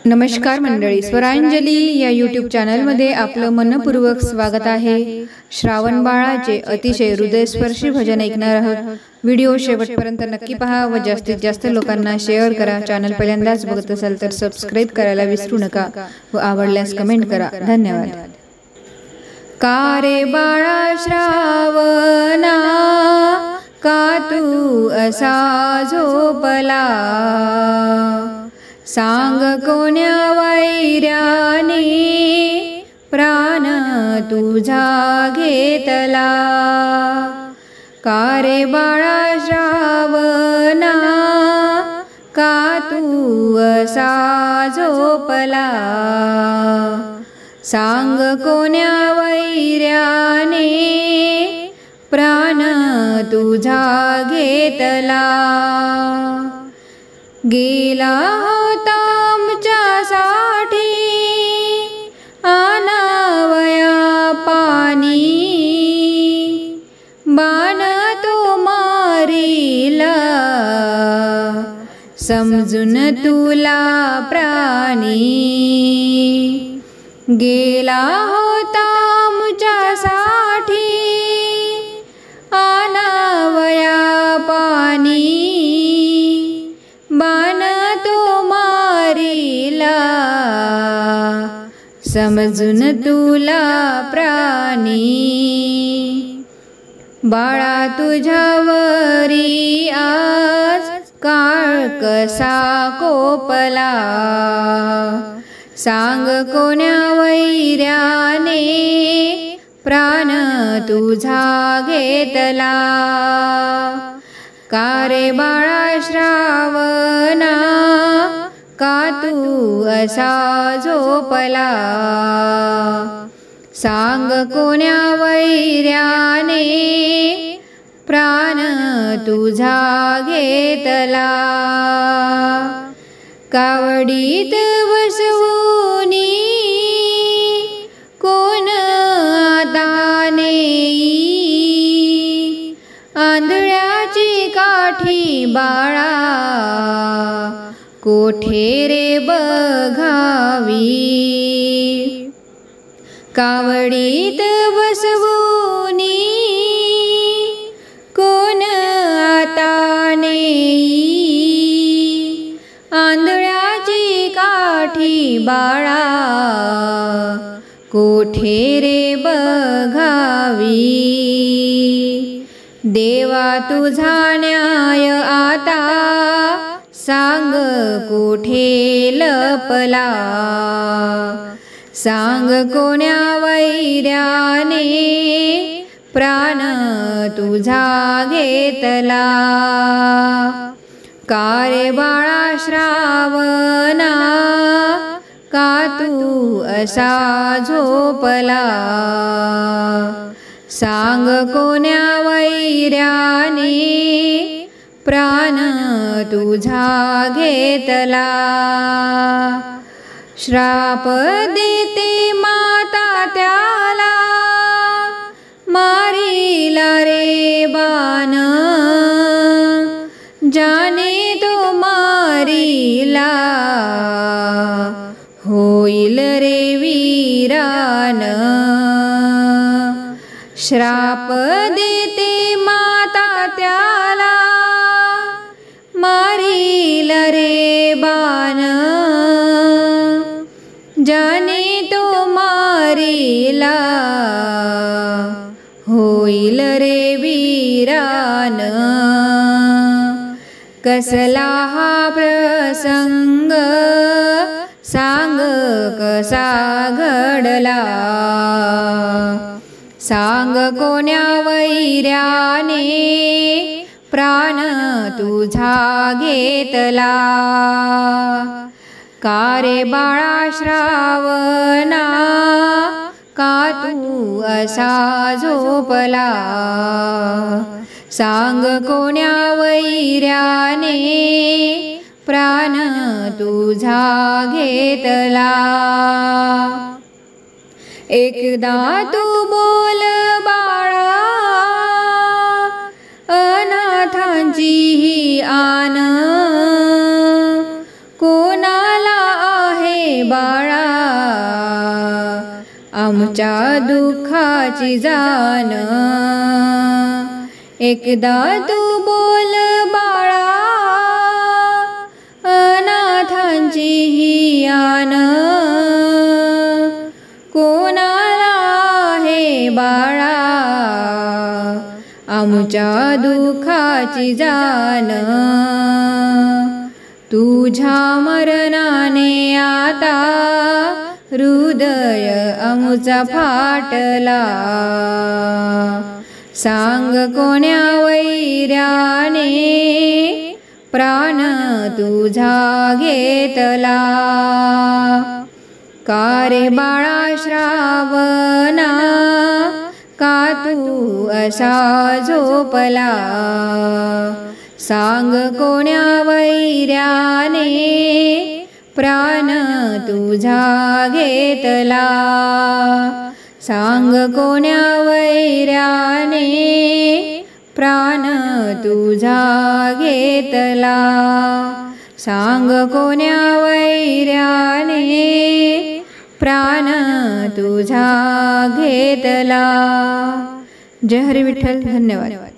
नमस्कार मंडळी, स्वरांजली या यूट्यूब चॅनलमध्ये आपलं मनपूर्वक स्वागत आहे। श्रावण बाळाचे अतिशय हृदयस्पर्शी भजन ऐकणार आहोत। व्हिडिओ शेवटपर्यंत नक्की पहा व जास्तीत जास्त लोकांना शेअर करा। चॅनल पहिल्यांदाच बघत असाल तर सबस्क्राइब करायला विसरू नका व आवडल्यास कमेंट करा। धन्यवाद। का रे बाळा श्रावणा, का तू असा झोपला? सांग कोण्या वैर्याने प्राण तुझा घेतला? का रे बाळा श्रावणा, का तू असा झोपला? सांग कोण्या वैर्याने प्राण तुझा घेतला? गेला होता आमच्यासाठी आणावया पाणी, बाण तो मारीला समजून तुला प्राणी। गेला होता आमच्यासाठी आणावया पाणी, बाण तो मारीला समजून तुला प्राणी। बाळा तुझ्यावरी आज काळ कसा कोपला? सांग कोण्या वैर्याने प्राण तुझा घेतला? का रे बाळा श्रावणा, का तू असा झोपला? सांग कोण्या वैर्याने प्राण तुझा घेतला? कावडीत बसवूनी कोण आता नेई? आंधळ्याची काठी बाळा कोठे रे बघावी? कावडीत बसवूनी कोण आता नेई? आंधळ्याची काठी बाळा कोठे रे बघावी? देवा तुझा न्याय आता सांग कोठे लपला? सांग कोण्या वैर्याने प्राण तुझा घेतला? का रे बाळा श्रावणा, का तू असा झोपला? सांग कोण्या वैर्याने प्राण तुझा घेतला? श्राप देते माता त्याला, मारीला रे बाण, जाने तो मारीला होईल रे वीरान। श्राप देते माता त्याला, मारील रे बाण, जाने तो मारीला होईल रे वीरान। कसला हा प्रसंग सांग कसा घडला? सांग कोण्या वैर्याने प्राण तुझा घेतला? का रे बाळा श्रावणा, का तू असा झोपला? सांग कोण्या वैर्याने प्राण तुझा घेतला? एकदा तू बोल बाळा, अनाथांची ही आन, कोणाला आहे आमच्या दुःखाची जाण। एकदा तू बोल बाळा अनाथांची ही आन, कोणाला आहे बाळा आमच्या दुःखाची जाण। तुझ्या मरणाने आता हृदय आमचा फाटला, सांग कोण्या वैऱ्याने प्राण तुझा घेतला। का रे बाळा श्रावणा का तू असा झोपला, सांग कोण्या वैऱ्याने प्राण तुझा घेतला। सांग कोण्या वैऱ्याने प्राण तुझा घेतला। सांग कोण्या वैऱ्याने प्राण तुझा घेतला। जय हरी विठ्ठल। धन्यवाद।